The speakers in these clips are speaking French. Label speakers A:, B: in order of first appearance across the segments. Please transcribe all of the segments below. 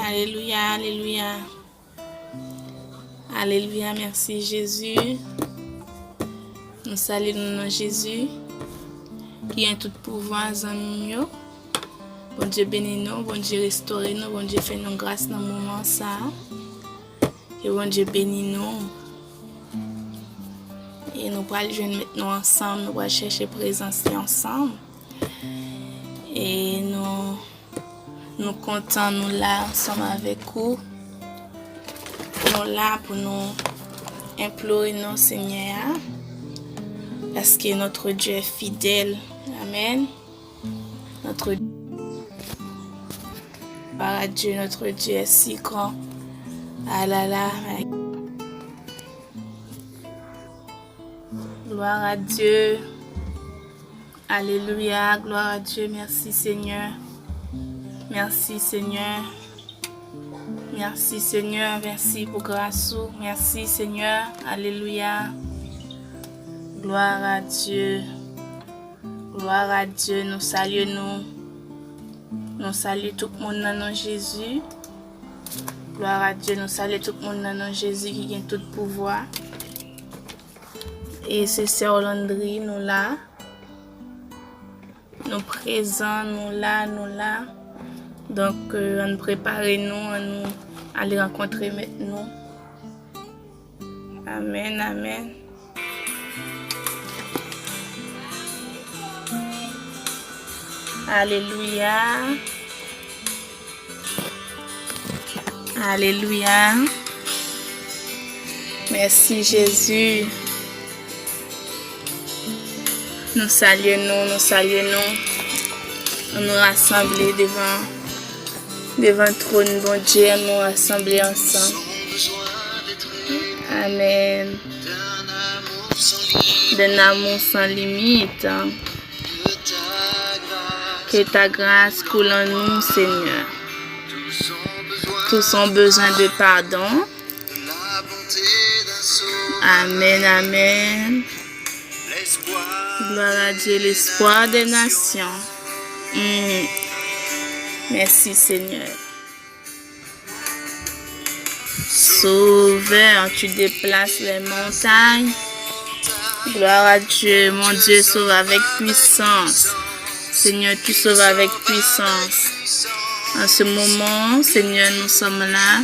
A: Alléluia, alléluia. Alléluia, merci Jésus. Nous saluons Jésus, qui a tout pouvoir en nous. Bon Dieu bénit nous, bon Dieu restaure nous, bon Dieu fait nous grâce dans le moment ça. Et bon Dieu bénit nous. Et nous allons jouer maintenant ensemble, nous allons chercher présence ensemble. Et nous comptons nous là ensemble avec vous. Nous là pour nous implorer nos Seigneur. Parce que notre Dieu est fidèle. Amen. Notre Dieu, notre Dieu est si grand. Ah là là. Gloire à Dieu. Alléluia. Gloire à Dieu. Merci Seigneur. Merci Seigneur. Merci Seigneur. Merci pour grâce. Merci Seigneur. Alléluia. Gloire à Dieu. Gloire à Dieu. Nous saluons. Nous saluons tout le monde dans nom Jésus. Gloire à Dieu. Nous saluons tout le monde dans nom Jésus qui a tout pouvoir. Et c'est Sœur Landry, nous là. Nous présents, nous là. Donc, on prépare nous, on aller rencontrer maintenant. Amen, amen. Alléluia. Alléluia. Merci Jésus. Nous saluons, On nous rassemble devant le trône, bon Dieu, nous rassembler ensemble. Amen. D'un amour sans limite. Que ta grâce coule en nous, Seigneur. Tous ont besoin de pardon. Amen, amen. Gloire à Dieu, l'espoir des nations. Merci Seigneur. Sauveur, tu déplaces les montagnes. Gloire à Dieu, mon Dieu sauve avec puissance. Seigneur, tu sauves avec puissance. En ce moment, Seigneur, nous sommes là,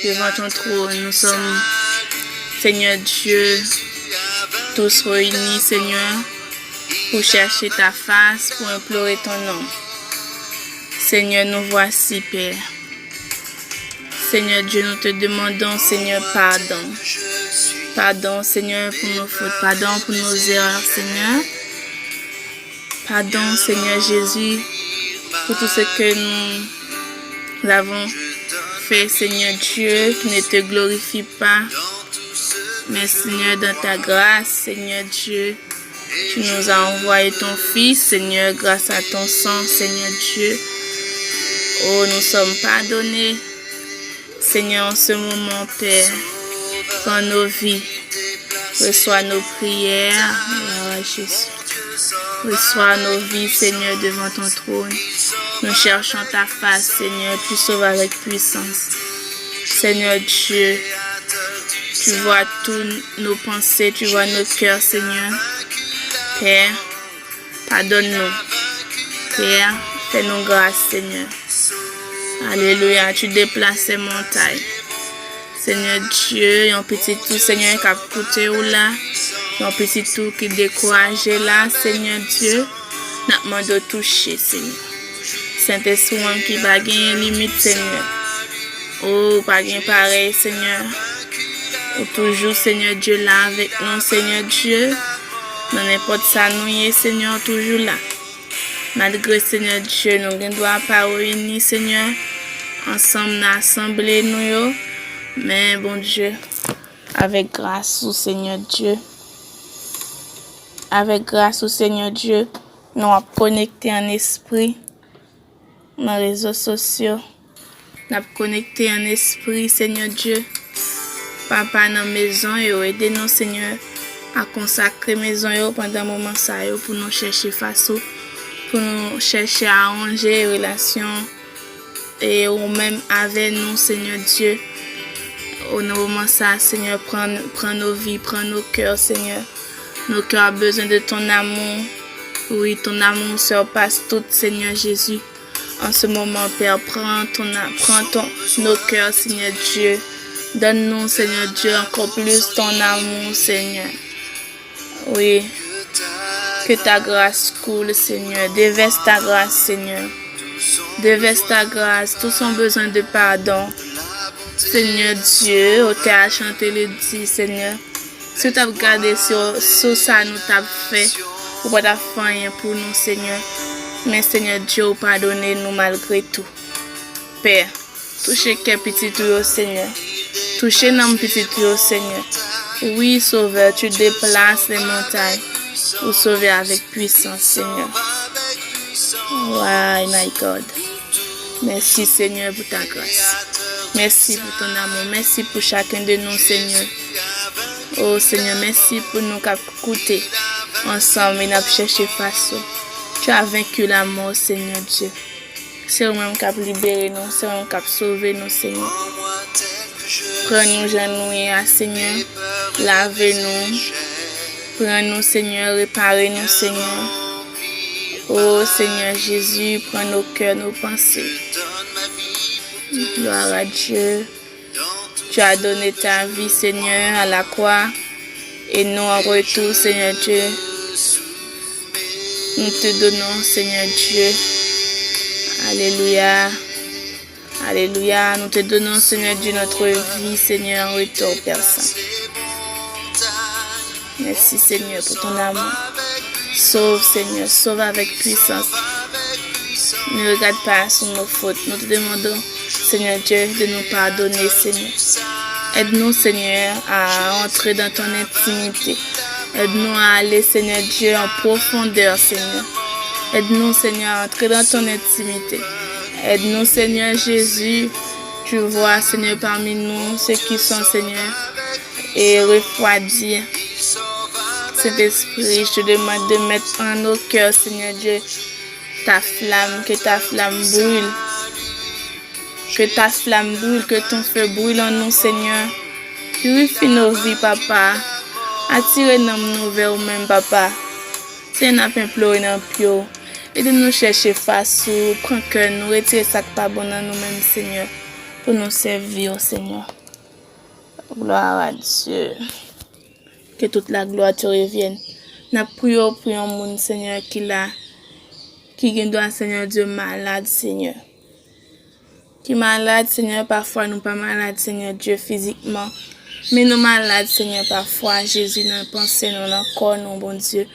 A: devant ton trône. Nous sommes, Seigneur Dieu, tous réunis, Seigneur, pour chercher ta face, pour implorer ton nom. Seigneur, nous voici, Père. Seigneur Dieu, nous te demandons, Seigneur, pardon. Pardon, Seigneur, pour nos fautes. Pardon pour nos erreurs, Seigneur. Pardon, Seigneur Jésus, pour tout ce que nous avons fait, Seigneur Dieu, qui ne te glorifie pas. Mais Seigneur, dans ta grâce, Seigneur Dieu, tu nous as envoyé ton Fils, Seigneur, grâce à ton sang, Seigneur Dieu. Oh, nous sommes pardonnés. Seigneur, en ce moment, Père, prends nos vies, reçois nos prières, oh, Jésus. Reçois nos vies, Seigneur, devant ton trône. Nous cherchons ta face, Seigneur, tu sauves avec puissance. Seigneur Dieu, tu vois toutes nos pensées, tu vois nos cœurs, Seigneur. Père, pardonne-nous. Père, fais-nous grâce, Seigneur. Alléluia, tu déplaces ces montagnes. Seigneur Dieu, un petit tout, Seigneur, qui a coûté ou là. Un petit tout qui décourage là, Seigneur Dieu. Nous demandons de toucher, Seigneur. Saint-Esprit qui va gagner limite, Seigneur. Oh, pas gagner pareil, Seigneur. Ou toujours, Seigneur Dieu, là avec nous, Seigneur Dieu. Dans n'importe ça, nous, Seigneur, toujours là. Malgré, Seigneur Dieu, nous ne doit pas réunir, Seigneur. Ensemble, nous assembler, nous. Mais, bon Dieu, avec grâce au Seigneur Dieu. Avec grâce au Seigneur Dieu, nous avons connecté en esprit dans les réseaux sociaux. Nous avons connecté en esprit, Seigneur Dieu. Papa, dans la maison, aidez-nous, Seigneur, à consacrer la maison pendant un moment pour nous chercher face, pour nous chercher à arranger les relations et ou même avec nous, Seigneur Dieu. Au moment ça, Seigneur, prends nos vies, prends nos cœurs, Seigneur. Nos cœurs ont besoin de ton amour. Oui, ton amour surpasse tout, Seigneur Jésus. En ce moment, Père, prends nos cœurs, Seigneur Dieu. Donne-nous, Seigneur Dieu, encore plus ton amour, Seigneur. Oui, que ta grâce coule, Seigneur. Déverse ta grâce, Seigneur. Déverse ta grâce. Tous ont besoin de pardon. Seigneur Dieu, au t'a chanté le dit, Seigneur. Si tu as regardé sur ça, nous t'as fait, ou pas faire rien pour nous, Seigneur. Mais Seigneur Dieu, pardonnez-nous malgré tout. Père, touchez quel petit tout, Seigneur. Touchez nos petits tout, Seigneur. Oui, Sauveur, tu déplaces les montagnes pour sauver avec puissance, Seigneur. Why, my God. Merci, Seigneur, pour ta grâce. Merci pour ton amour. Merci pour chacun de nous, Seigneur. Oh, Seigneur, merci pour nous écouter ensemble et nous chercher face. Tu as vaincu la mort, Seigneur Dieu. C'est vous-même qui a libéré nous, c'est vous-même qui a sauvé nous, Seigneur. Prends-nous, genouillons, Seigneur. Lavez-nous. Prends-nous, Seigneur. Réparez-nous, Seigneur. Oh, Seigneur Jésus, prends nos cœurs, nos pensées. Gloire à Dieu. Tu as donné ta vie, Seigneur, à la croix. Et nous, en retour, Seigneur Dieu, nous te donnons, Seigneur Dieu. Alléluia. Alléluia. Nous te donnons, Seigneur Dieu, notre vie, Seigneur, en retour, Père Saint. Merci, Seigneur, pour ton amour. Sauve, Seigneur, sauve avec puissance. Ne regarde pas sur nos fautes. Nous te demandons, Seigneur Dieu, de nous pardonner, Seigneur. Aide-nous, Seigneur, à entrer dans ton intimité. Aide-nous à aller, Seigneur Dieu, en profondeur, Seigneur. Aide-nous, Seigneur, à entrer dans ton intimité. Aide-nous, Seigneur Jésus. Tu vois, Seigneur, parmi nous, ceux qui sont, Seigneur, et refroidir. Saint-Esprit, je te demande de mettre en nos cœurs, Seigneur Dieu, ta flamme, que ta flamme brûle. Que ta flamme brûle, que ton feu brûle en nous, Seigneur. Purifie nos vies, Papa. Attirez-nous vers nous-mêmes, Papa. Si nous avons imploré dans le pio, aidez-nous chercher face, prends cœur, nous retirer ça qui pas bon dans nous-mêmes, Seigneur, pour nous servir, Seigneur. Gloire à Dieu. Que toute la gloire te revienne. Nous prions pour un monde, Seigneur, qui doit, Seigneur Dieu, malade, Seigneur. Qui est malade, Seigneur, parfois nous pas malades, Seigneur Dieu, physiquement. Mais nous malades, Seigneur, parfois, Jésus, dans nos pensées, dans nos corps, nous, bon Dieu.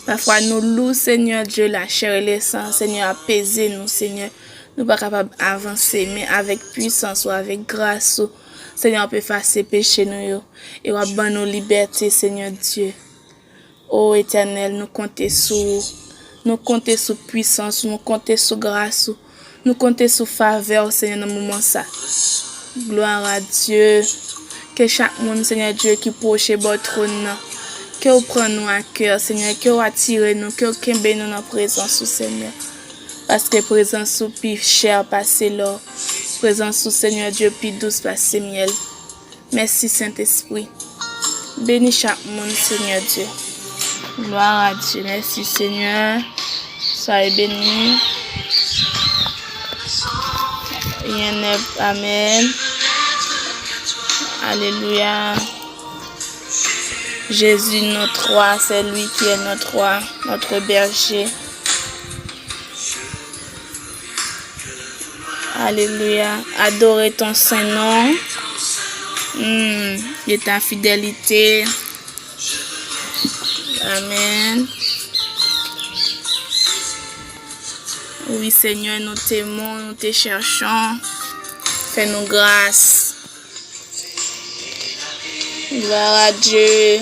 A: Parfois, nous louons, Seigneur Dieu, la chair et le sang, Seigneur, apaiser nous, Seigneur. Nous pas capables d'avancer, mais avec puissance ou avec grâce, Seigneur, on peut effacer péché nous, et on va nos libertés, Seigneur Dieu. Ô Éternel, nous comptons sur puissance, nous comptons sur grâce, nous comptons sur faveur, Seigneur, dans le moment ça. Gloire à Dieu. Que chaque monde, Seigneur Dieu, qui proche votre trône, que vous prenez nous à cœur, Seigneur, que vous attirez nous, que vous kembe nous dans présence, Seigneur. Parce que présence sous plus cher passer l'or. Présence sous Seigneur Dieu plus douce passer miel. Merci Saint-Esprit. Bénis chaque monde, Seigneur Dieu. Gloire à Dieu. Merci Seigneur. Soyez bénis. Amen. Alléluia. Jésus, notre roi, c'est lui qui est notre roi, notre berger. Alléluia. Adorez ton Saint-Nom. De ta fidélité. Amen. Oui, Seigneur, nous t'aimons, nous te cherchons. Fais-nous grâce. Gloire à Dieu.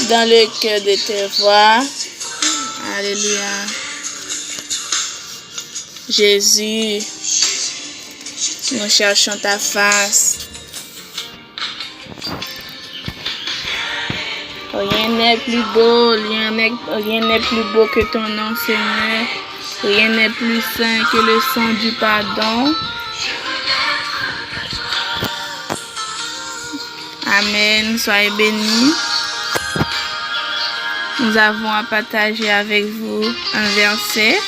A: Dans le cœur de tes voix. Alléluia. Jésus, nous cherchons ta face. Rien n'est plus beau, rien n'est plus beau que ton nom, Seigneur. Rien n'est plus saint que le sang du pardon. Amen. Soyez bénis. Nous avons à partager avec vous un verset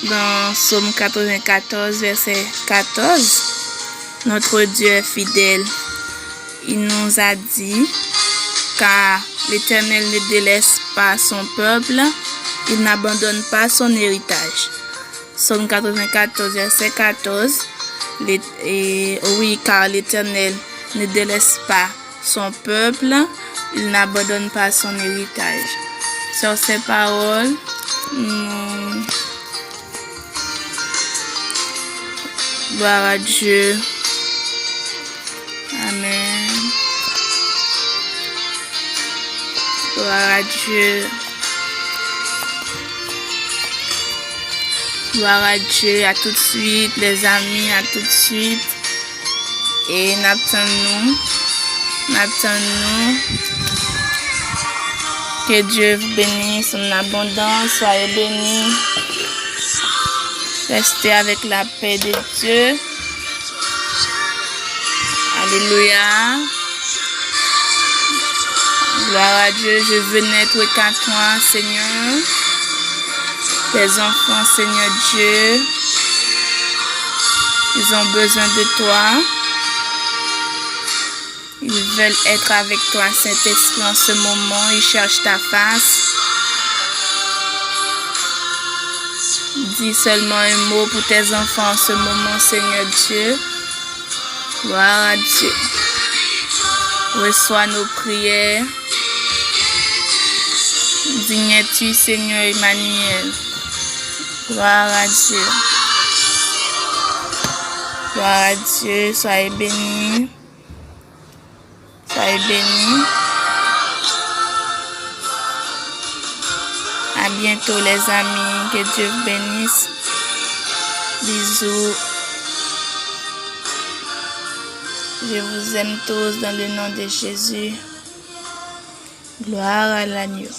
A: dans Psaume 94, verset 14. Notre Dieu est fidèle. Il nous a dit, car l'Éternel ne délaisse pas son peuple, il n'abandonne pas son héritage. Psaume 94, verset 14. Oui, car l'Éternel ne délaisse pas son peuple, il n'abandonne pas son héritage. Sur ces paroles, gloire à Dieu. Amen. Gloire à Dieu. Gloire à Dieu. À tout de suite, les amis, à tout de suite. Et n'attendons-nous. Que Dieu vous bénisse en abondance. Soyez bénis. Restez avec la paix de Dieu. Alléluia. Gloire à Dieu. Je veux n'être qu'à toi, Seigneur. Tes enfants, Seigneur Dieu, ils ont besoin de toi. Ils veulent être avec toi, Saint-Esprit, en ce moment. Ils cherchent ta face. Dis seulement un mot pour tes enfants en ce moment, Seigneur Dieu. Gloire à Dieu. Reçois nos prières. Digne es-tu, Seigneur Emmanuel. Gloire à Dieu. Gloire à Dieu. Soyez bénis. Soyez bénis. À bientôt les amis. Que Dieu vous bénisse. Bisous. Je vous aime tous dans le nom de Jésus. Gloire à l'agneau.